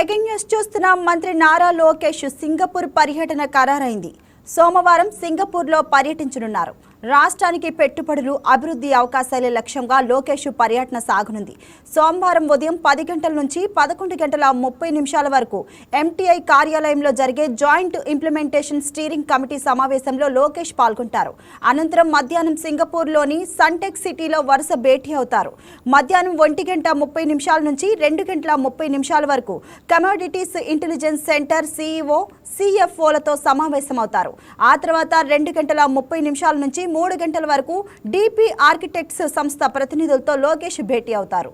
Breaking news చూస్తున్నాం. మంత్రి Nara Lokesh Singapore పర్యటన ఖరారైంది. సోమవారం సింగపూర్లో పర్యటించనున్నారు. రాష్ట్రానికి పెట్టుబడులు, అభివృద్ధి అవకాశాలే లక్ష్యంగా లోకేష్ పర్యటన సాగనుంది. సోమవారం ఉదయం 10 గంటల నుంచి 11:30 వరకు ఎంటీఐ కార్యాలయంలో జరిగే జాయింట్ ఇంప్లిమెంటేషన్ స్టీరింగ్ కమిటీ సమావేశంలో లోకేష్ పాల్గొంటారు. అనంతరం మధ్యాహ్నం సింగపూర్లోని సన్టెక్ సిటీలో వరుస భేటీ అవుతారు. మధ్యాహ్నం 1:30 నుంచి 2:30 వరకు కమోడిటీస్ ఇంటెలిజెన్స్ సెంటర్ సీఈఓ, సిఎఫ్ఓలతో సమావేశమవుతారు. ఆ తర్వాత 2:30 నుంచి 3 గంటల వరకు డీపీ ఆర్కిటెక్ట్స్ సంస్థ ప్రతినిధులతో లోకేష్ భేటీ అవుతారు.